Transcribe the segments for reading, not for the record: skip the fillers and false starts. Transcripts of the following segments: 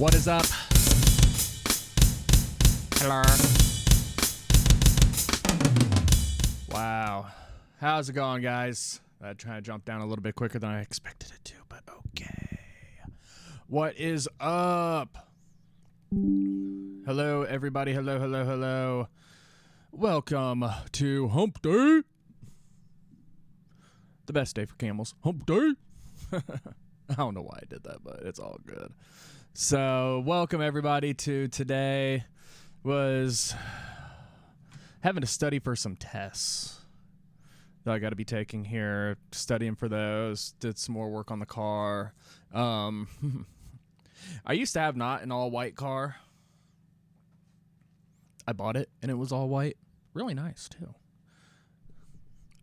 What is up? Hello. Wow. How's it going, guys? I tried to jump down a little bit quicker than I expected it to, but okay. What is up? Hello, everybody. Hello, hello, hello. Welcome to Hump Day. The best day for camels. Hump Day. I don't know why I did that, but it's all good. So, welcome everybody to today. Was having to study for some tests that I got to be taking here. Studying for those. Did some more work on the car. I used to have not an all-white car. I bought it, and it was all white. Really nice, too.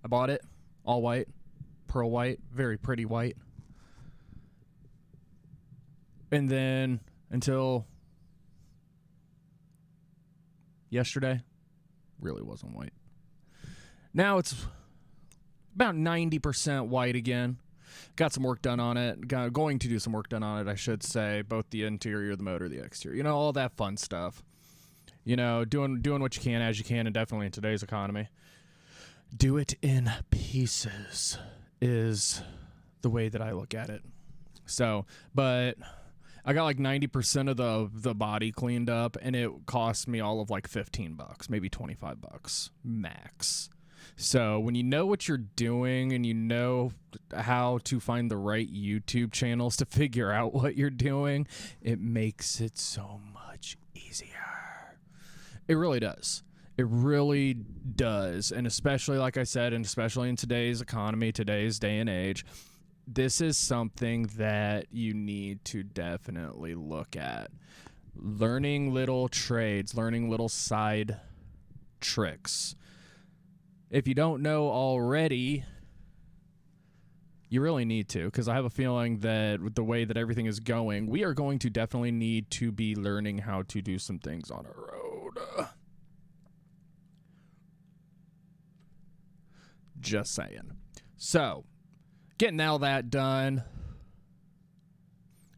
I bought it, all white, pearl white, very pretty white. And then until yesterday, really wasn't white. Now it's about 90% white again. Got some work done on it. Going to do some work done on it, I should say. Both the interior, the motor, the exterior. You know, all that fun stuff. You know, doing what you can as you can, and definitely in today's economy. Do it in pieces is the way that I look at it. So, but I got like 90% of the body cleaned up, and it cost me all of like $15, maybe $25 max. So when you know what you're doing and you know how to find the right YouTube channels to figure out what you're doing, it makes it so much easier. It really does. It really does. And especially, like I said, and especially in today's economy, today's day and age, this is something that you need to definitely look at. Learning little trades, learning little side tricks. If you don't know already, you really need to, because I have a feeling that with the way that everything is going, we are going to definitely need to be learning how to do some things on our road. Just saying. So, getting all that done.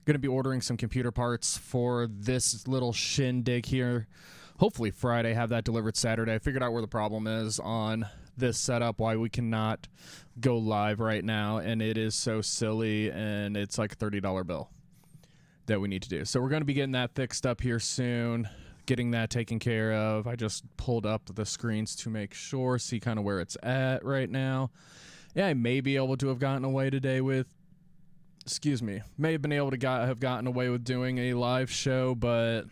Going to be ordering some computer parts for this little shindig here. Hopefully Friday, have that delivered Saturday. I figured out where the problem is on this setup, why we cannot go live right now, and it is so silly, and it's like a $30 bill that we need to do. So we're going to be getting that fixed up here soon, getting that taken care of. I just pulled up the screens to make sure, see kind of where it's at right now. Yeah, I may be able to have gotten away today with, may have been able to have gotten away with doing a live show, but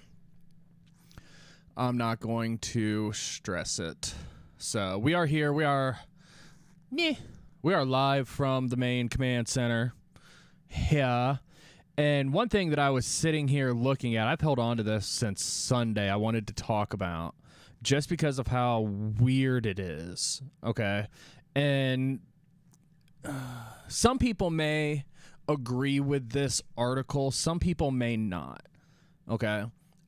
I'm not going to stress it. So we are here. We are live from the main command center. Yeah. And one thing that I was sitting here looking at, I've held on to this since Sunday, I wanted to talk about, just because of how weird it is. Okay. And some people may agree with this article. Some people may not. Okay.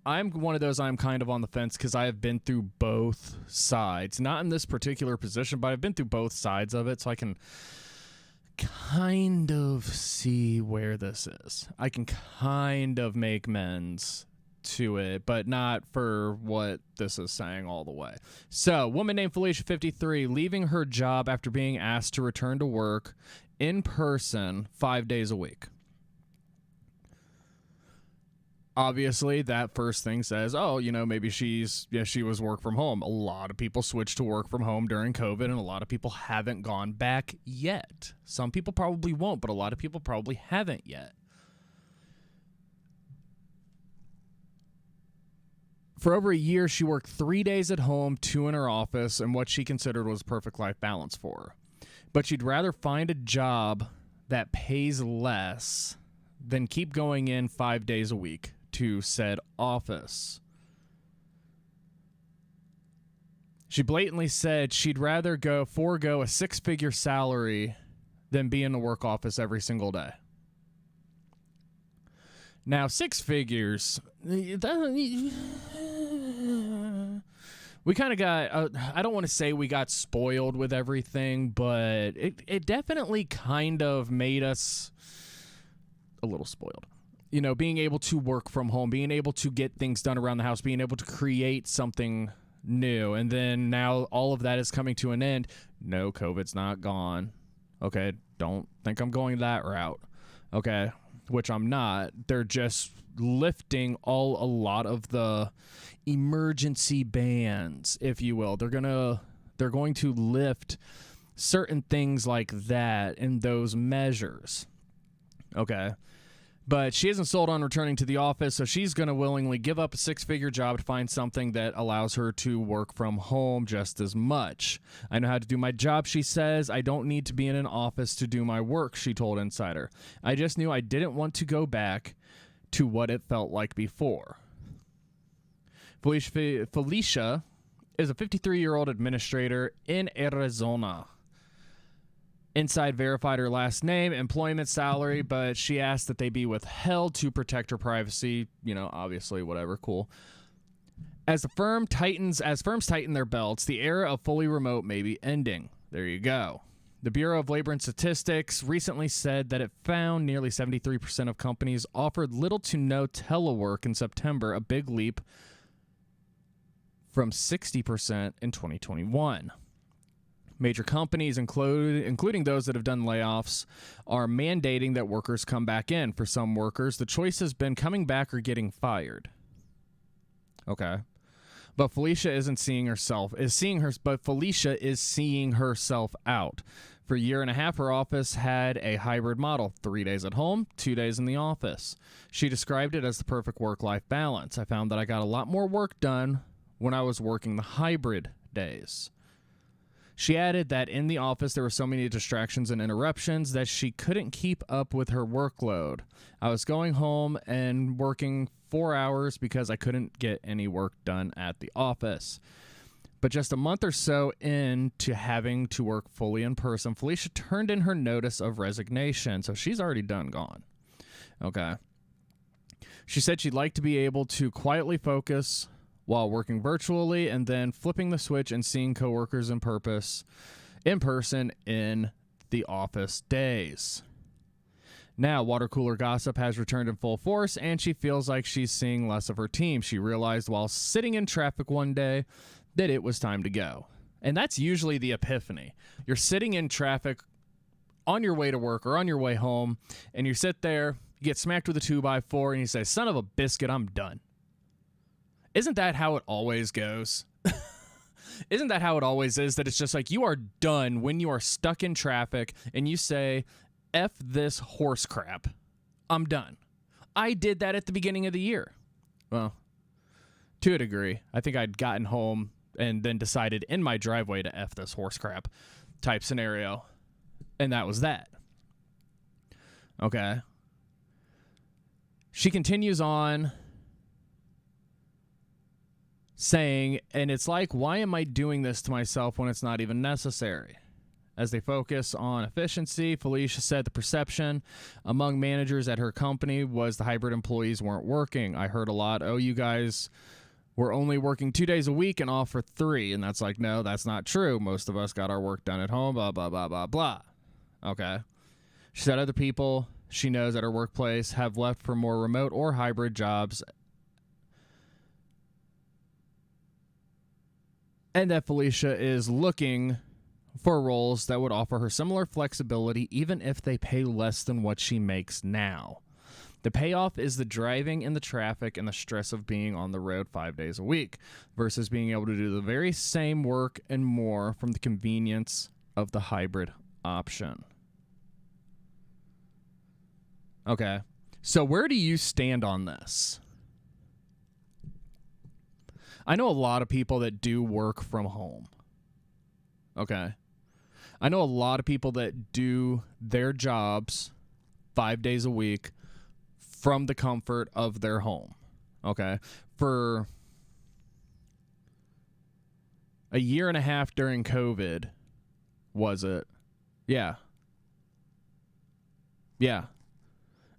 I'm one of those, I'm kind of on the fence because I have been through both sides. Not in this particular position, but I've been through both sides of it, so I can kind of see where this is. I can kind of make amends to it, but not for what this is saying all the way. So, woman named Felicia, 53, leaving her job after being asked to return to work in person 5 days a week. Obviously, that first thing says, oh, you know, maybe she was work from home. A lot of people switched to work from home during COVID, and a lot of people haven't gone back yet. Some people probably won't, but a lot of people probably haven't yet. For over a year, she worked 3 days at home, 2 in her office, and what she considered was perfect life balance for her. But she'd rather find a job that pays less than keep going in 5 days a week to said office. She blatantly said she'd rather forego a 6-figure salary than be in the work office every single day. Now, 6 figures, we kind of got, I don't want to say we got spoiled with everything, but it definitely kind of made us a little spoiled. being able to work from home, being able to get things done around the house, being able to create something new. And then now all of that is coming to an end. No, COVID's not gone. Okay, don't think I'm going that route. Okay, which I'm not. They're just lifting a lot of the emergency bans, if you will. They're going to lift certain things like that in those measures. Okay. But she isn't sold on returning to the office, so she's going to willingly give up a six-figure job to find something that allows her to work from home just as much. I know how to do my job, she says. I don't need to be in an office to do my work, she told Insider. I just knew I didn't want to go back to what it felt like before. Felicia is a 53-year-old administrator in Arizona. Inside verified her last name, employment, salary, but she asked that they be withheld to protect her privacy. Obviously, whatever, cool. As firms tighten their belts, the era of fully remote may be ending. There you go. The Bureau of Labor and Statistics recently said that it found nearly 73% of companies offered little to no telework in September, a big leap from 60% in 2021. Major companies, including those that have done layoffs, are mandating that workers come back in. For some workers, the choice has been coming back or getting fired. Okay. But Felicia is seeing herself out. For a year and a half, her office had a hybrid model, 3 days at home, 2 days in the office. She described it as the perfect work-life balance. I found that I got a lot more work done when I was working the hybrid days. She added that in the office there were so many distractions and interruptions that she couldn't keep up with her workload. I was going home and working 4 hours because I couldn't get any work done at the office. But just a month or so into having to work fully in person, Felicia turned in her notice of resignation. So she's already gone. Okay. She said she'd like to be able to quietly focus while working virtually, and then flipping the switch and seeing coworkers in person in the office days. Now, water cooler gossip has returned in full force, and she feels like she's seeing less of her team. She realized while sitting in traffic one day that it was time to go. And that's usually the epiphany. You're sitting in traffic on your way to work or on your way home, and you sit there, you get smacked with a 2x4, and you say, son of a biscuit, I'm done. Isn't that how it always goes? Isn't that how it always is? That it's just like you are done when you are stuck in traffic and you say, F this horse crap. I'm done. I did that at the beginning of the year. Well, to a degree. I think I'd gotten home and then decided in my driveway to F this horse crap type scenario. And that was that. Okay. She continues on saying, and it's like, why am I doing this to myself when it's not even necessary? As they focus on efficiency, Felicia said the perception among managers at her company was the hybrid employees weren't working. I heard a lot, you guys were only working 2 days a week and off for 3. And that's like, no, that's not true. Most of us got our work done at home, blah, blah, blah, blah, blah. Okay. She said other people she knows at her workplace have left for more remote or hybrid jobs, and that Felicia is looking for roles that would offer her similar flexibility even if they pay less than what she makes now. The payoff is the driving in the traffic and the stress of being on the road 5 days a week versus being able to do the very same work and more from the convenience of the hybrid option. Okay, so where do you stand on this? I know a lot of people that do work from home. Okay. I know a lot of people that do their jobs 5 days a week from the comfort of their home. Okay. For a year and a half during COVID, was it? Yeah. Yeah.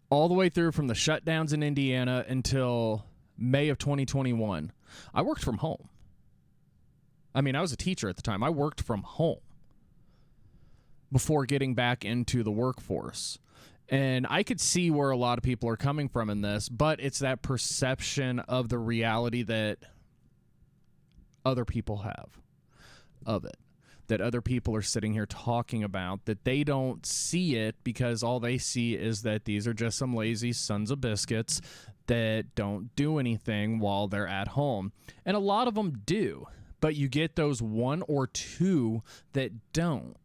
All the way through from the shutdowns in Indiana until May of 2021. I worked from home. I mean, I was a teacher at the time. I worked from home before getting back into the workforce. And I could see where a lot of people are coming from in this, but it's that perception of the reality that other people have of it, that other people are sitting here talking about, that they don't see it because all they see is that these are just some lazy sons of biscuits that don't do anything while they're at home. And a lot of them do, but you get those one or two that don't.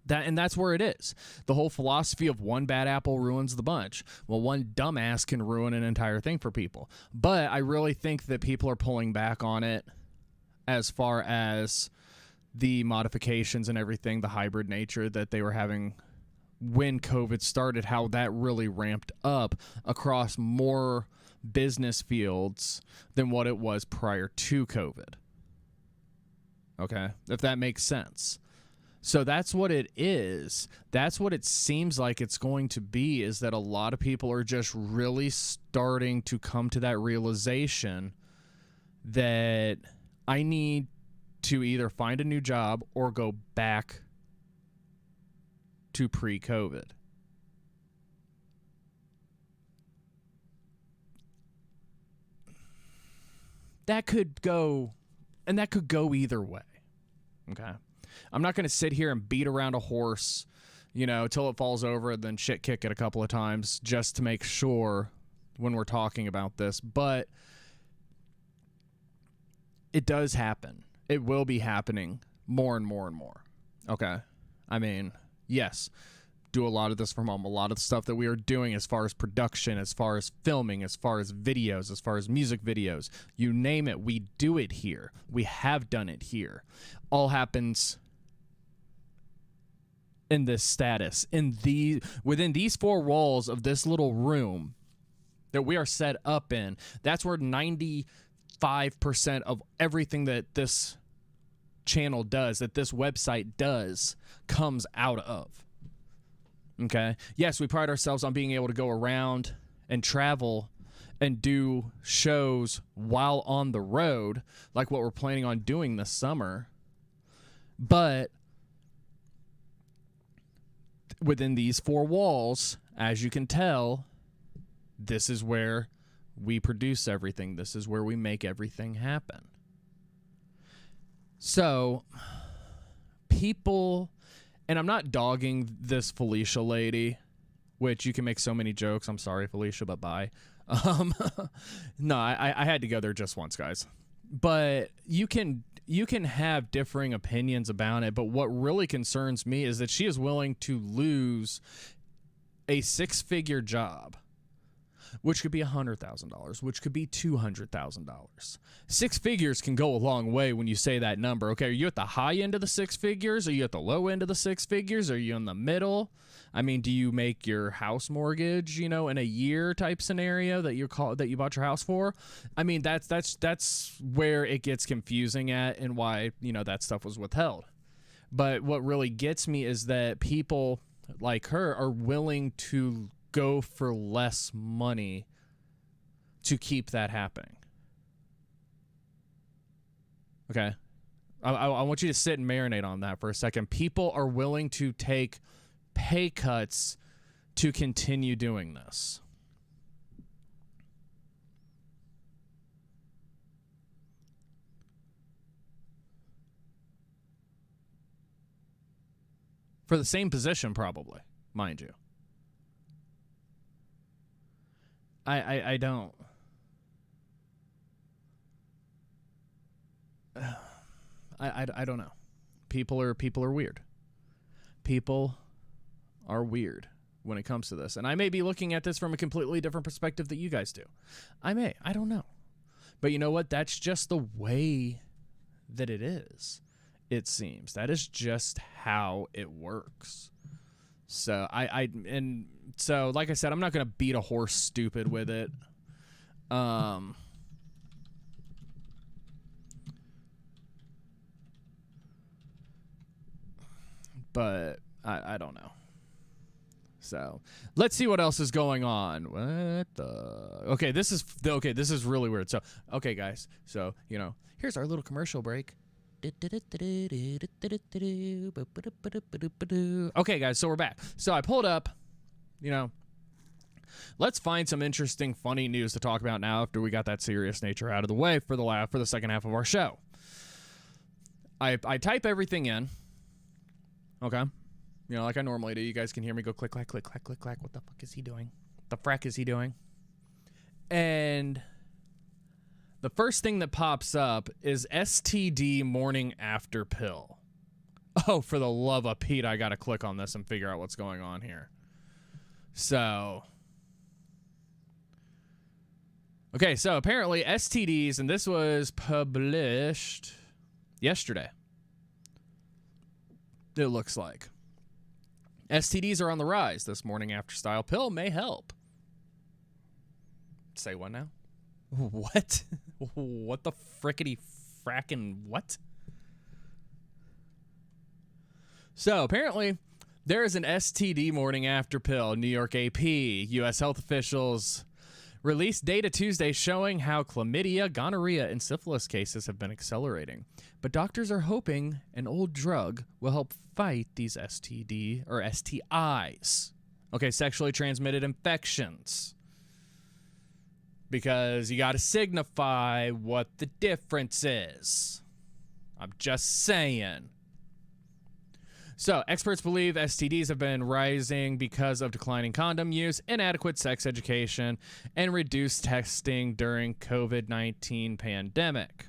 And that's where it is. The whole philosophy of one bad apple ruins the bunch. Well, one dumbass can ruin an entire thing for people. But I really think that people are pulling back on it as far as the modifications and everything, the hybrid nature that they were having when COVID started, how that really ramped up across more business fields than what it was prior to COVID. Okay? If that makes sense. So that's what it is. That's what it seems like it's going to be, is that a lot of people are just really starting to come to that realization that I need to either find a new job or go back to pre-COVID. That could go, and that could go either way. Okay? I'm not going to sit here and beat around a horse, till it falls over and then shit kick it a couple of times just to make sure when we're talking about this. But it does happen. It will be happening more and more and more. Okay? I mean, yes, do a lot of this from home. A lot of the stuff that we are doing as far as production, as far as filming, as far as videos, as far as music videos, you name it, we do it here. We have done it here. All happens in this status, within these four walls of this little room that we are set up in. That's where 95% of everything that this channel does, that this website does, comes out of. Okay? Yes, we pride ourselves on being able to go around and travel and do shows while on the road, like what we're planning on doing this summer. But within these four walls, as you can tell, this is where we produce everything. This is where we make everything happen. So, people, and I'm not dogging this Felicia lady, which you can make so many jokes. I'm sorry, Felicia, but bye. No, I had to go there just once, guys. But you can have differing opinions about it, but what really concerns me is that she is willing to lose a six-figure job, which could be $100,000, which could be $200,000. Six figures can go a long way when you say that number. Okay, are you at the high end of the six figures? Are you at the low end of the six figures? Are you in the middle? I mean, do you make your house mortgage, in a year type scenario that you bought your house for? I mean, that's where it gets confusing at, and why, that stuff was withheld. But what really gets me is that people like her are willing to go for less money to keep that happening. Okay? I want you to sit and marinate on that for a second. People are willing to take pay cuts to continue doing this. For the same position, probably, mind you. I don't. I don't know. People are weird. People are weird when it comes to this. And I may be looking at this from a completely different perspective that you guys do. I don't know. But you know what? That's just the way that it is, it seems. That is just how it works. So so like I said, I'm not going to beat a horse stupid with it. But I don't know. So let's see what else is going on. Okay, this is really weird. So, okay, guys. So, here's our little commercial break. Okay, guys, so we're back. So I pulled up let's find some interesting, funny news to talk about now after we got that serious nature out of the way for the second half of our show. I type everything in, okay? Like I normally do. You guys can hear me go click, clack, click, clack, click, clack. What the fuck is he doing? The frack is he doing? And the first thing that pops up is STD morning after pill. Oh, for the love of Pete, I got to click on this and figure out what's going on here. So, okay, so apparently STDs, and this was published yesterday, it looks like. STDs are on the rise. This morning after style pill may help. Say what now? What? What the frickety frackin' what? So apparently there is an STD morning after pill. New York AP, U.S. health officials released data Tuesday showing how chlamydia, gonorrhea, and syphilis cases have been accelerating. But doctors are hoping an old drug will help fight these STD or STIs. Okay, sexually transmitted infections. Because you got to signify what the difference is. I'm just saying. So, experts believe STDs have been rising because of declining condom use, inadequate sex education, and reduced testing during COVID-19 pandemic.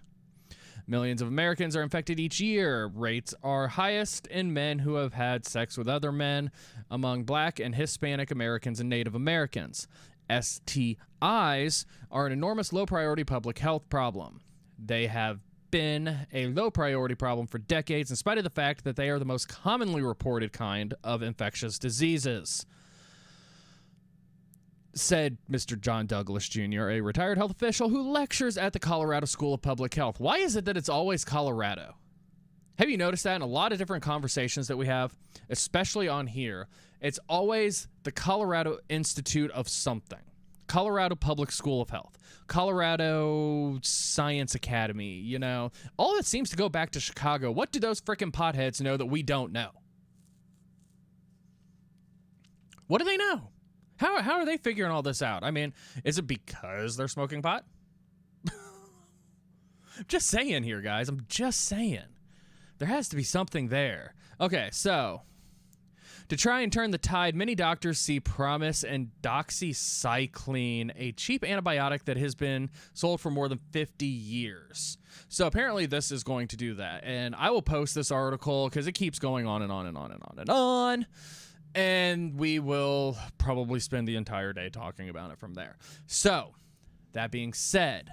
Millions of Americans are infected each year. Rates are highest in men who have had sex with other men, among Black and Hispanic Americans and Native Americans. STIs are an enormous low-priority public health problem. They have been a low-priority problem for decades, in spite of the fact that they are the most commonly reported kind of infectious diseases, said Mr. John Douglas Jr., a retired health official who lectures at the Colorado School of Public Health. Why is it that it's always Colorado? Have you noticed that in a lot of different conversations that we have, especially on here? It's always the Colorado Institute of something. Colorado Public School of Health. Colorado Science Academy, All that seems to go back to Chicago. What do those frickin' potheads know that we don't know? What do they know? How are they figuring all this out? I mean, is it because they're smoking pot? I'm just saying here, guys. I'm just saying. There has to be something there. Okay, so to try and turn the tide, many doctors see promise in doxycycline, a cheap antibiotic that has been sold for more than 50 years. So apparently this is going to do that. And I will post this article because it keeps going on and on and on and on and on. And we will probably spend the entire day talking about it from there. So, that being said,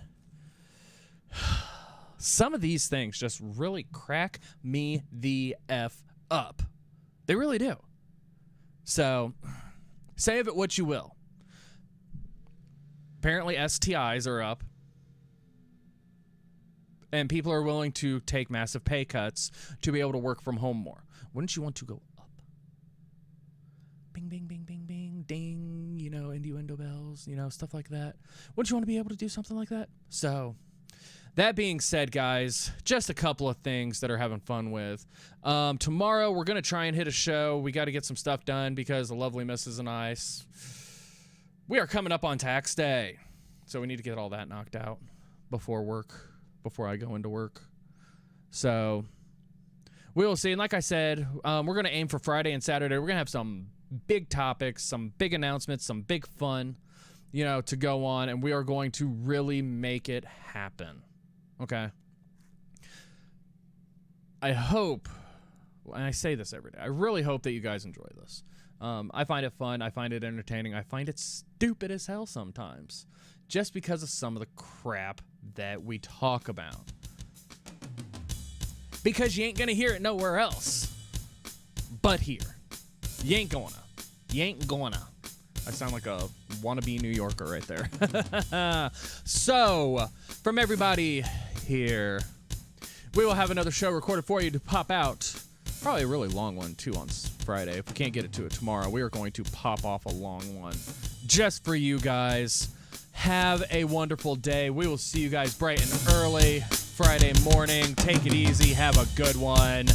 some of these things just really crack me the F up. They really do. So, say of it what you will. Apparently STIs are up. And people are willing to take massive pay cuts to be able to work from home more. Wouldn't you want to go up? Bing, bing, bing, bing, bing, ding, innuendo bells, stuff like that. Wouldn't you want to be able to do something like that? So, that being said, guys, just a couple of things that are having fun with. Tomorrow, we're going to try and hit a show. We got to get some stuff done because the lovely Mrs. and I, we are coming up on tax day. So, we need to get all that knocked out before I go into work. So, we will see. And like I said, we're going to aim for Friday and Saturday. We're going to have some big topics, some big announcements, some big fun, to go on. And we are going to really make it happen. Okay? I hope, and I say this every day, I really hope that you guys enjoy this. I find it fun. I find it entertaining. I find it stupid as hell sometimes, just because of some of the crap that we talk about. Because you ain't gonna hear it nowhere else but here. You ain't gonna. I sound like a wannabe New Yorker right there. So, from everybody here, we will have another show recorded for you to pop out. Probably a really long one, too, on Friday. If we can't get it to it tomorrow, we are going to pop off a long one just for you guys. Have a wonderful day. We will see you guys bright and early Friday morning. Take it easy. Have a good one.